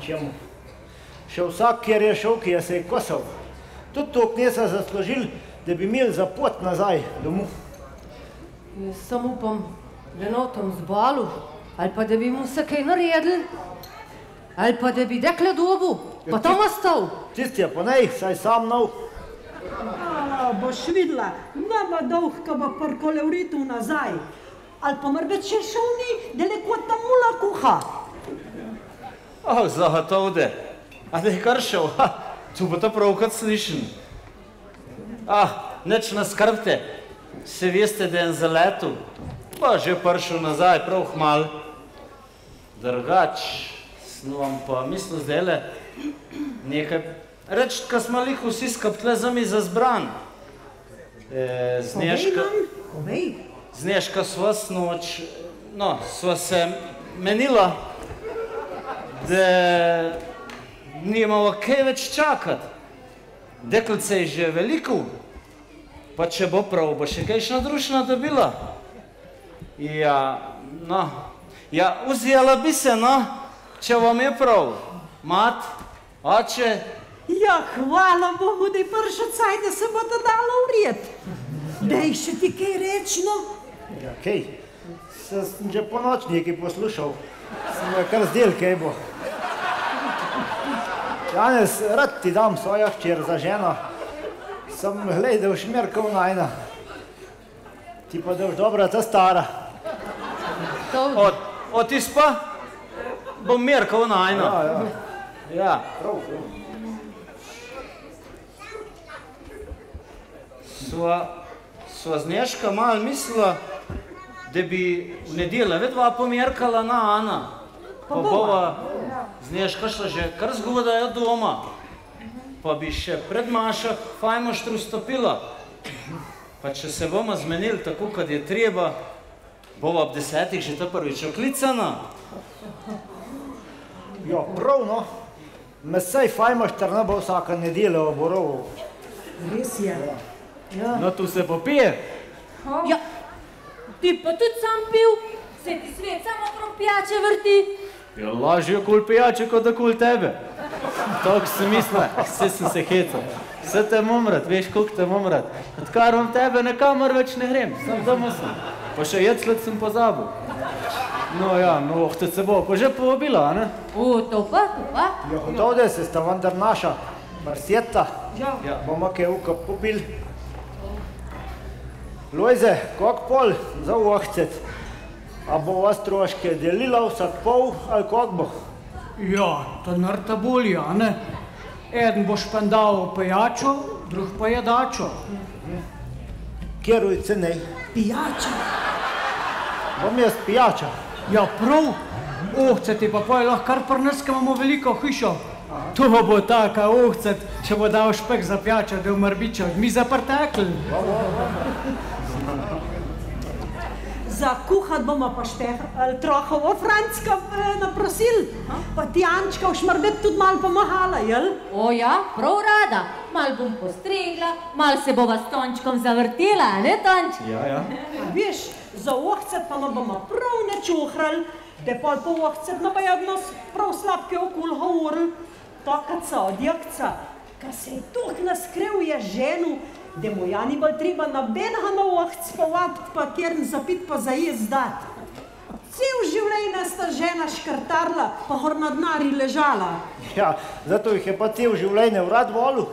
čemu. Še vsak, kjer je šel, ki je se je kosal. Tudi to knesa zaslužil, da bi imeli za pot nazaj domov. Jaz sam upam, da notom zbalu, ali pa da bi mu se kaj naredil, ali pa da bi dekle dobu, pa tam ostal. Tisti je pa nej, saj sam nov. Boš videla, nama dolg, ka bo prkole vritu nazaj. Ali pa mrbeč še šovni, daleko tam mula kuha. Zagotovde. A da je kar šel, tu bo to pravkrat slišen. Neč ne skrbte, se veste, da je zaletel, pa že prišel nazaj, prav hmal. Drugač, sem vam pa mislil zdajle nekaj reči, ka smo lih vsi skupaj za mi za zbran. Zneška sva snoč, no, sva se menila, da nimamo kaj več čakati. Deklice je že veliko, pa če bo prav, bo še kajšna družina dobila. Vzela bi se, no, če vam je prav. Mat, oče. Hvala Bogu, da je prišel caj, da se bo to dalo vred. Daj še ti kaj reči, no? Kaj, sem že po noč nekaj poslušal. Sem ga kar zdel, kaj bo. Danes rad ti dam svojo hčer za ženo. Sem gledal šmerkov najna. Ti pa daš dobra, ta stara. Otis pa? Bom merkov najna. Ja. Prav. Sva Zneška malo mislila, da bi v nedeljo vedva pomerkala na Ana. Pa bova Zneška šla že kar zgodaj doma. Pa bi še pred Maša Fajmoštru stopila. Pa če se bomo zmenili tako, kad je treba, bova ob 10 že ta prvič oklicana. Ja, prav, no. Mesej Fajmoštr ne bo vsaka nedelja v Borovu. Res je. No, tu se popije. Ja, ti pa tudi sam pil, se ti svet samo okrog pijače vrti. Ja, lažje kul pijače, kot da kul tebe. Tako sem mislila, vse sem se hecal. Vse te momrat, veš, koliko te momrat. Odkar vam tebe nekamor več ne grem, sam doma sem. Pa še jeclet sem pozabil. No ja, te se bo pa že povabila, a ne? To pa. Ja, hotovde se sta vendar naša marsjeta. Bomo kaj uka popil. Lojze, kak pol za ohcet? A bo vas troške delila vsak pol, ali kak bo? Ja, to narta bolje, a ne? Eden boš pendal pijačo, drug pa jedačo. Kjeruj cenej? Pijača. Bom jaz pijača. Ja, prav. Ohceti pa poj lahko kar pri nas, ka imamo veliko hišo. To bo taka ohcet, če bo dal špek za pijačo, da umrbičo, mi zaprtekli. Za kuhat bomo pa trohovo Francka naprosil, pa ti Ančka v šmrbet tudi malo pomahala, jel? O ja, prav rada. Mal bom postregla, mal se bova s Tončkom zavrtela, ne Tonč? Ja. Veš, za ohcet pa bomo prav načuhrali, da pol po ohcet ne bo jedno prav slabke okul govoril. To, kad se odjekca, ka se je tok naskrev je ženu, da mu ja ni bolj treba nobenega na ohc povabt, pa kjern zapit pa za jez dat. Cel življenje sta žena škrtarla, pa hor na dnari ležala. Ja, zato jih je pa cel življenje vrat volil.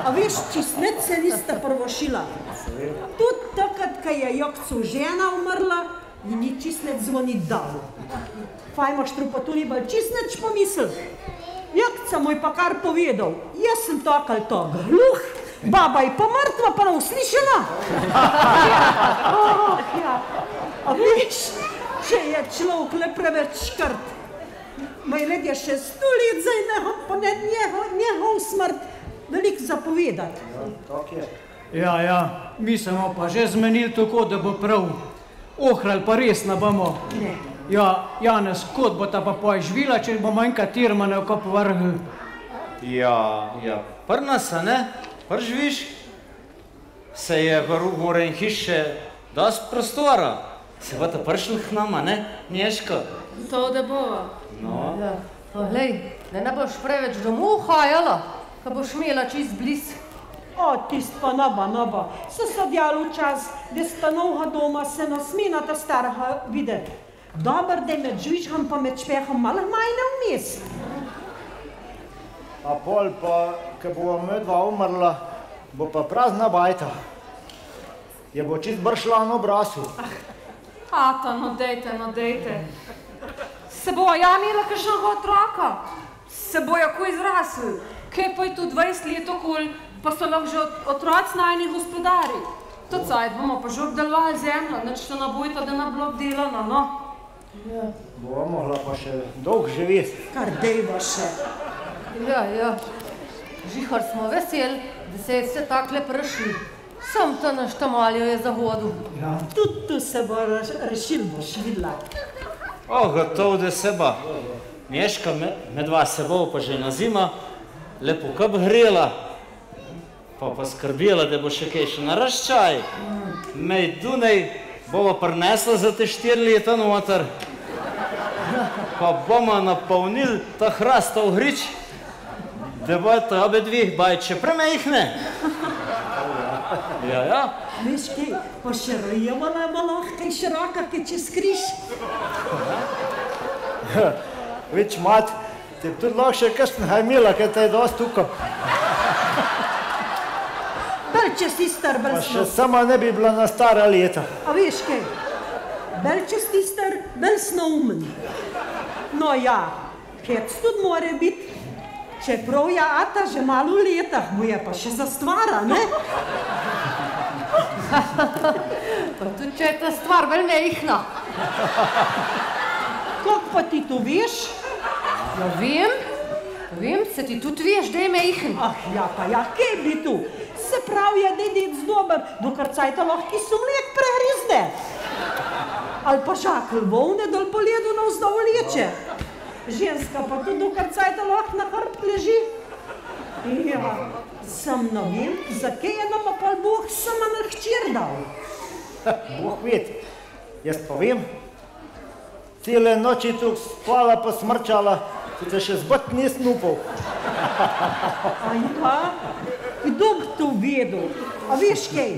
A veš, čistnet se nista prvošila. Tudi takrat, ka je Jokcu žena umrla, ni čistnet zvonit dal. Fajmoštru pa tu ni bolj čistneč pomislil. Jokca mu je pa kar povedal, jaz sem tak ali to gluh, baba je pa mrtva, pa ne uslišala. A veš, če je človek le preveč škrt, majled je še 100 let za njegov smrt veliko zapovedati. Ja, mi smo pa že zmenili tako, da bo prav. Ohrali pa res ne bomo. Ne. Ja, Janez, kot bo ta pa poj živila, če bomo enkrat tirmane v kop vrhu? Ja, prna se, ne? Živiš? Se je gore in hiše dosti prostora. Se bo ta prišli k nama, ne, Nješko? To da bova. No. Ja, glej, da ne boš preveč domov hajala, ko boš imela čist bliz. O, tist pa naba. Se sadjal čas, da sta novega doma se nasminata starega videti. Dobar, da med žvižgom pa med špehom malo majne vmes. A pol pa, ko bo medva umrla, bo pa prazna bajta. Je bo čist bršla na obrazu. Ata, no dejte. Se bo ja imela kakšnega otroka? Se bo jako izrasel? Kaj pa je tu 20 let okoli, pa so lahko že otroci najni gospodari? To cajt bomo pa že obdelovali zemljo, nič to ne bojta, da ne bilo obdelano, no? Bo mogla pa še dolg živeti. Kar dejva še. Ja. Žihar smo veseli, da se je vse takle prešli. Sam to naštamaljo je zahodil. Tudi tu se bo rešil, boš videla. Gotov, da se bo. Neška medva se bo pa že na zima lepo kap grela, pa skrbela, da bo še kaj še naraščaj. Mej Dunej bova prinesla za te 4 leta noter, pa bomo napolnili ta hrastov grič, da bojo to obe dvih bajče premejhne. Ja. Veš kaj, pa še rojevala bo lahko kaj široka, kaj čez križ. Več mat, te tudi lahko še kakšnega imela, kaj te je dosti tukaj. Belče si star, Pa še sama ne bi bila na stara leta. A veš kaj, belče si star, bel snoumen. No ja, kec tudi more biti. Čeprav je ata že malo v letah, mu je pa še za stvara, ne? Pa tudi če je ta stvar bolj mejhna. Kako pa ti to veš? Ja, vem, se ti tudi veš, da je mejhen. Ja, kaj bi tu? Se pravi, da je dec dober, dokar cajta lahko so mlek prehrizne. Ali pa žakl volne dol po ledu navzdol vleče. Ženska pa tudi dokar cajta lahko na hrb leži. Ja, sam ne vem, zakaj je nama pa Bog sama na hčer dal. Bog ved, jaz pa vem. Cele noči tu spala pa smrčala, se te še zbrt nisem upal. A ja, kdo bi to vedel? A veš kaj,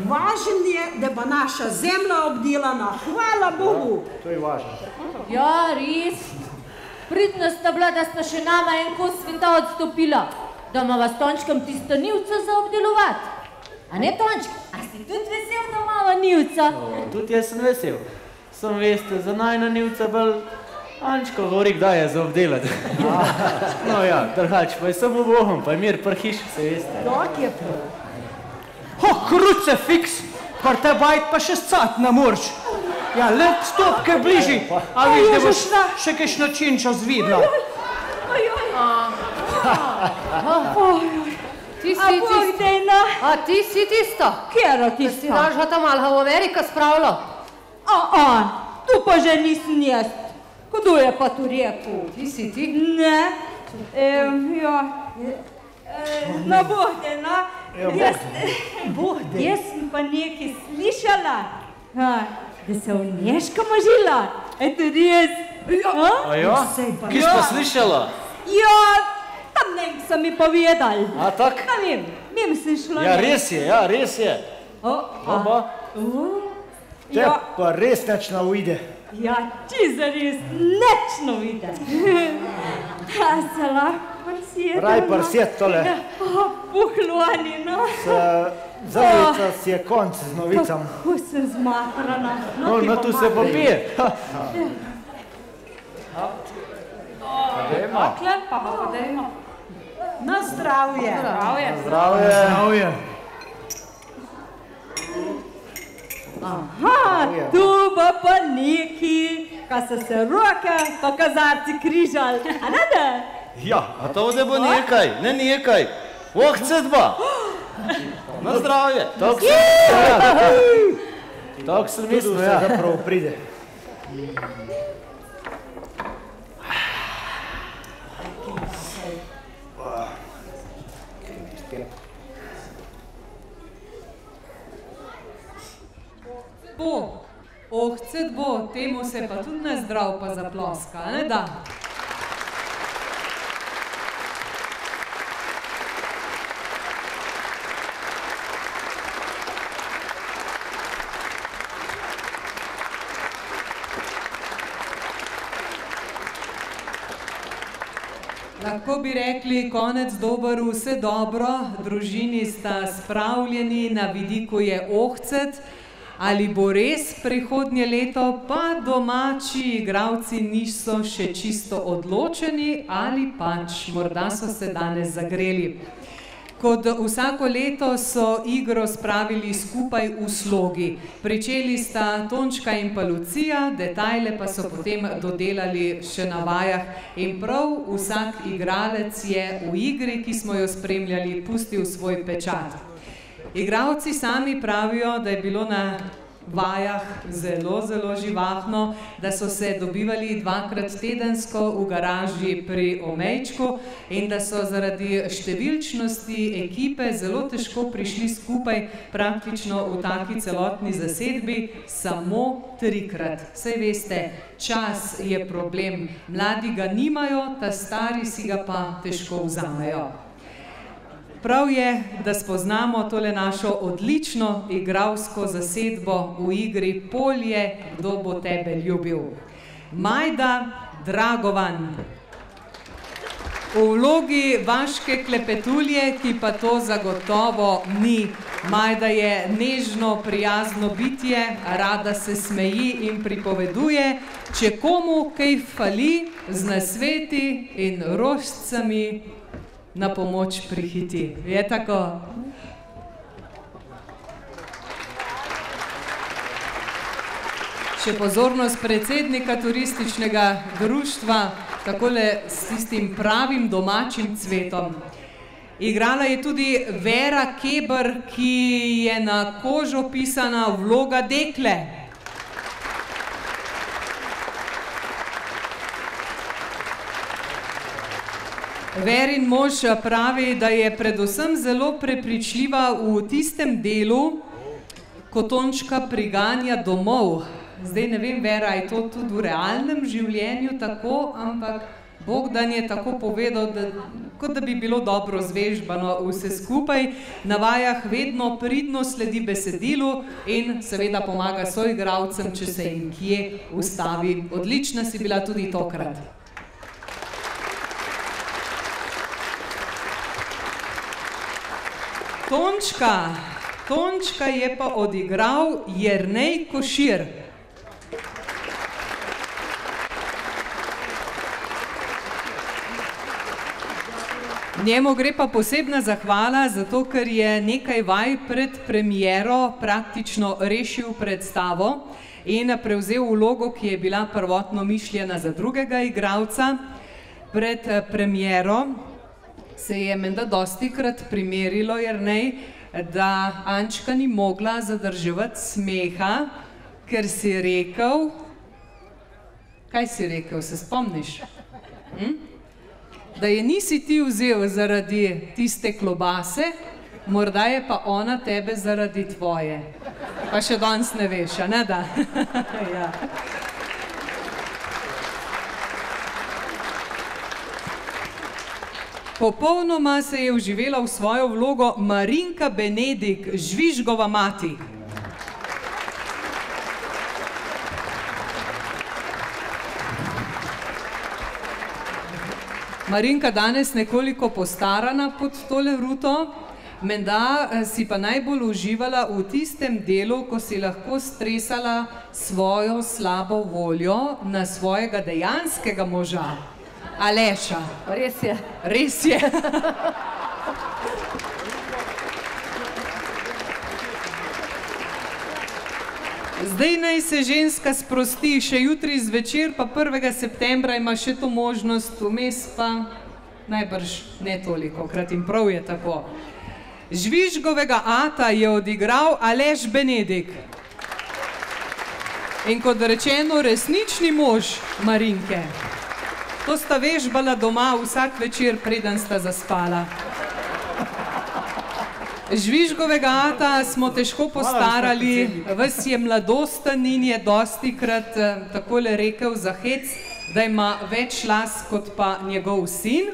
važen je, da bo naša zemlja obdelana, hvala Bogu. To je važno. Ja, res. Pridna sta bila, da sta še nama en kos sveta odstopila, da imava s Tončkom tisto nivco za obdelovati. A ne, Tončk, a si tudi vesel, da imava nivca? Tudi jaz sem vesel. Sam veste, za najna nivca bolj Ančko govori, kdaj je za obdelati. No ja, drhač, pa je samo bohom, pa je mir par hiši, se veste. Tak je prav. Krucefiks, kar te bajt pa še scat ne moreš. Ja, let stopke bliži, a viš, da boš še kakšno činčo zvidla. Ti si tista? Kjero Ti si tista? našega tam malha v Amerika spravila? Tu pa že nisem jaz. Kdo je pa tu rekel? Ti si ti? Ne. Ja. No, bohte, no. Jaz sem pa nekaj slišala, da se v Neško možila. To res. A ja? Ki si pa slišala? Ja, tam nekaj so mi povedali. A tak? Ne vem sem šla. Ja, res je. Te pa res neč ne ujde. Ja, čisto res, neč ne vide. A se lahko prsjedo, Raj prsjet tole. Puhloni, no. Zavica si je konc z novicam. Kako sem zmatrana. No, tu se pa pije. Akle, pa dajmo. Na zdravje. Zdravje. Aha, tu bo pa neki, ka so se roke pa kazarci križali. A ne da? Ja, a to da bo nekaj, ne nekaj. Ohcet ba. Na zdravje. Tako sem Tudi mislil, se ja. zaprav pride. Ohcet bo, temu se pa tudi ne zdrav pa zaploska, ne da? Lahko bi rekli, konec dober, vse dobro, družini sta spravljeni, na vidiku je Ohcet. Ali bo res prihodnje leto, pa domači igralci niso še čisto odločeni ali pač morda so se danes zagreli. Kot vsako leto so igro spravili skupaj v slogi. Pričeli sta Tončka in pa Lucija, detajle pa so potem dodelali še na vajah in prav vsak igralec je v igri, ki smo jo spremljali, pustil svoj pečat. Igralci sami pravijo, da je bilo na vajah zelo, zelo živahno, da so se dobivali 2-krat tedensko v garaži pri Omejčku in da so zaradi številčnosti ekipe zelo težko prišli skupaj praktično v taki celotni zasedbi samo 3-krat. Saj veste, čas je problem, mladi ga nimajo, ta stari si ga pa težko vzamejo. Prav je, da spoznamo tole našo odlično igralsko zasedbo v igri Polje, kdo bo tebe ljubil. Majda Dragovan. V vlogi vaške klepetulje, ki pa to zagotovo ni. Majda je nežno, prijazno bitje, rada se smeji in pripoveduje, če komu kaj fali, z nasveti in rožcami na pomoč prihiti. Je tako? Še pozornost predsednika turističnega društva, takole s tistim pravim domačim cvetom. Igrala je tudi Vera Keber, ki je na kožo pisana vloga dekle. Verin mož pravi, da je predvsem zelo prepričljiva v tistem delu, ko Tončka priganja domov. Zdaj ne vem, Vera, je to tudi v realnem življenju tako, ampak Bogdan je tako povedal, kot da bi bilo dobro zvežbano vse skupaj. Na vajah vedno pridno sledi besedilu in seveda pomaga soigralcem, če se jim kje ustavi. Odlična si bila tudi tokrat. Tončka je pa odigral Jernej Košir. Njemu gre pa posebna zahvala, zato ker je nekaj vaj pred premiero praktično rešil predstavo in prevzel vlogo, ki je bila prvotno mišljena za drugega igralca. Pred premiero se je menda dostikrat primerilo, Jernej, da Ančka ni mogla zadrževati smeha, ker si rekel... Kaj si rekel, se spomniš? Da je nisi ti vzel zaradi tiste klobase, morda je pa ona tebe zaradi tvoje. Pa še danes ne veš, a ne da? Ja. Popolnoma se je vživela v svojo vlogo Marinka Benedik, Žvižgova mati. Marinka danes nekoliko postarana pod tole ruto, menda si pa najbolj uživala v tistem delu, ko si lahko stresala svojo slabo voljo na svojega dejanskega moža. Aleša. Res je. Res je. Zdaj naj se ženska sprosti, še jutri zvečer, pa 1. septembra ima še to možnost, vmes pa najbrž ne toliko krat in prav je tako. Žvižgovega ata je odigral Aleš Benedik. In kot rečeno, resnični mož Marinke. To sta vežbala doma vsak večer, preden sta zaspala. Žvižgovega ata smo težko postarali, ves je mladosten in je dostikrat takole rekel za hec, da ima več las kot pa njegov sin.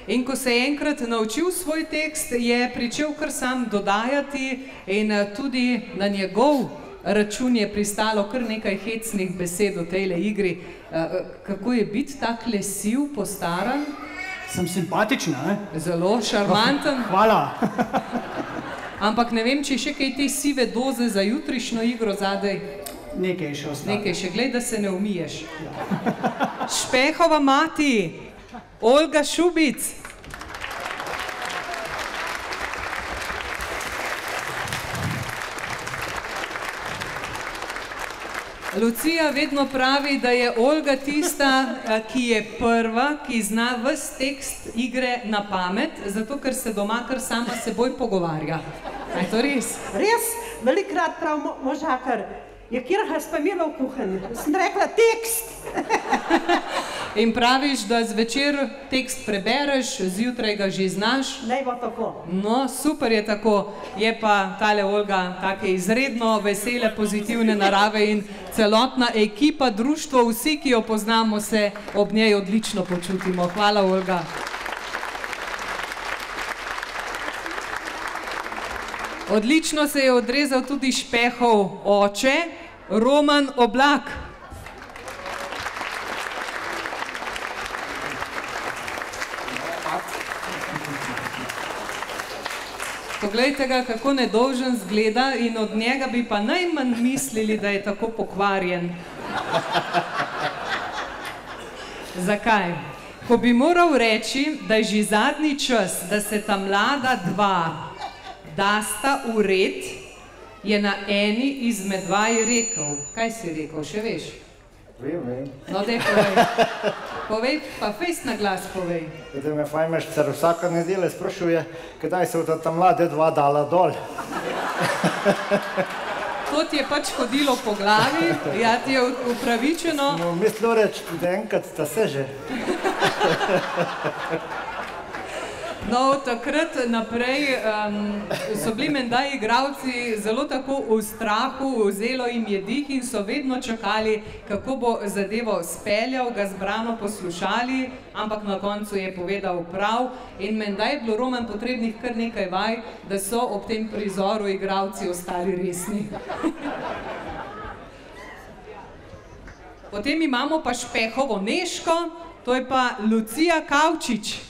In ko se je enkrat naučil svoj tekst, je pričel kar sam dodajati in tudi na njegov račun je pristalo kar nekaj hecnih besed v tejle igri. Kako je biti tak lesiv, postaran? Sem simpatična, ne? Zelo šarmanten. Hvala. Ampak ne vem, če še kaj te sive doze za jutrišnjo igro zadaj. Nekaj še ostane. Nekaj še, glej, da se ne umiješ. Špehova mati, Olga Šubic. Lucija vedno pravi, da je Olga tista, ki je prva, ki zna ves tekst igre na pamet, zato ker se doma kar sama s seboj pogovarja. Je to res? Res, velikrat prav možakar. Ja, kjer ga pa imela v kuhanji? Sem rekla tekst. In praviš, da zvečer tekst prebereš, zjutraj ga že znaš? Naj bo tako. No, super je tako. Je pa tale Olga take izredno vesele, pozitivne narave in celotna ekipa, društvo, vsi, ki jo poznamo, se ob njej odlično počutimo. Hvala, Olga. Odlično se je odrezal tudi Špehov oče, Roman Oblak. Poglejte ga, kako nedolžen zgleda in od njega bi pa najmanj mislili, da je tako pokvarjen. Zakaj? Ko bi moral reči, da je že zadnji čas, da se ta mlada dva dasta v red, je na eni izmed vaj rekel. Kaj si rekel, še veš? Vem. No, dej povej. Povej, pa fejst na glas povej. Da me fajmešcer vsaka nedelja sprašuje, kdaj se bodo ta mlade dva dala dol. To ti je pač hodilo po glavi, ja ti je upravičeno. No, mislil reči, da enkrat sta se že. No, takrat naprej so bili menda igralci zelo tako v strahu, vzelo jim je dih in so vedno čakali, kako bo zadevo speljal, ga zbrano poslušali, ampak na koncu je povedal prav in menda je bilo Roman potrebnih kar nekaj vaj, da so ob tem prizoru igralci ostali resni. Potem imamo pa Špehovo Nežko, to je pa Lucija Kavčič.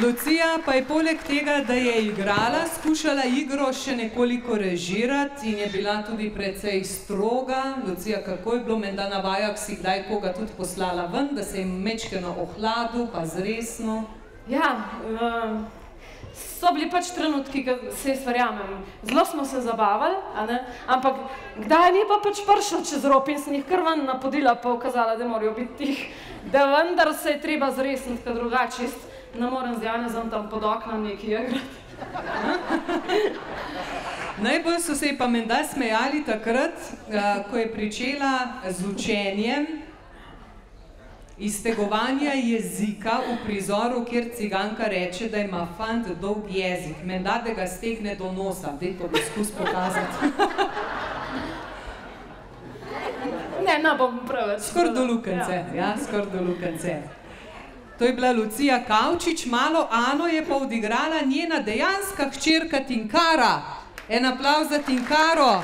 Lucija pa je poleg tega, da je igrala, skušala igro še nekoliko režirati in je bila tudi precej stroga. Lucija, kako je bilo menda na vajah, si kdaj koga tudi poslala ven, da se je mečkeno ohladil, pa zresno? Ja, so bili pač trenutki, ko se verjamem, zelo smo se zabavali, ampak kdaj mi pa pač prišel čez rob in sem jih kar ven napodila pa ukazala, da morajo biti tih, da vendar se je treba zresniti, ker drugače ne morem z Janezom tam pod oknom nekaj igrati. Najbolj so se pa menda smejali takrat, ko je pričela z učenjem iztegovanja jezika v prizoru, kjer ciganka reče, da ima fant dolg jezik. Menda, da ga stegne do nosa. Dej to poskus pokazati. Ne bom preveč. Skor do lukence, ja, skor do lukence. To je bila Lucija Kavčič, malo Ano je pa odigrala njena dejanska hčerka Tinkara. En aplavz za Tinkaro.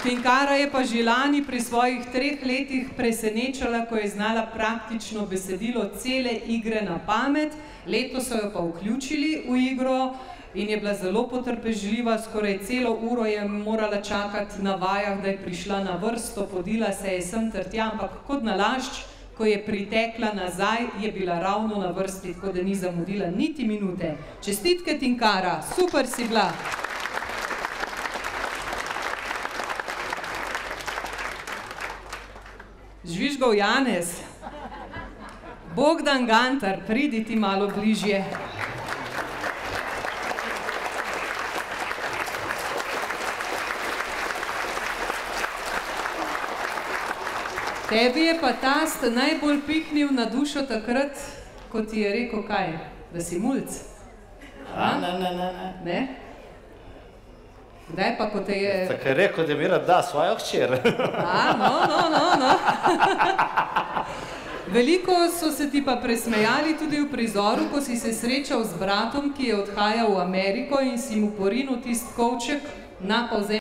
Tinkara je pa že lani pri svojih 3 letih presenečala, ko je znala praktično besedilo cele igre na pamet. Letos so jo pa vključili v igro in je bila zelo potrpežljiva, skoraj celo uro je morala čakati na vajah, da je prišla na vrsto, podila se je sem ter tja, ampak kot nalašč, ko je pritekla nazaj, je bila ravno na vrsti, tako da ni zamudila niti minute. Čestitke, Tinkara, super si bila! Žvižgov Janez, Bogdan Gantar, pridi ti malo bližje. Tebi je pa tast najbolj pihnil na dušo takrat, ko ti je rekel kaj? Da si mulc? Ne? Kdaj pa, ko te je... Tako je rekel, da mi rad da svojo hčer. No. Veliko so se ti pa presmejali tudi v prizoru, ko si se srečal z bratom, ki je odhajal v Ameriko in si mu porinil tist kovček na povzem.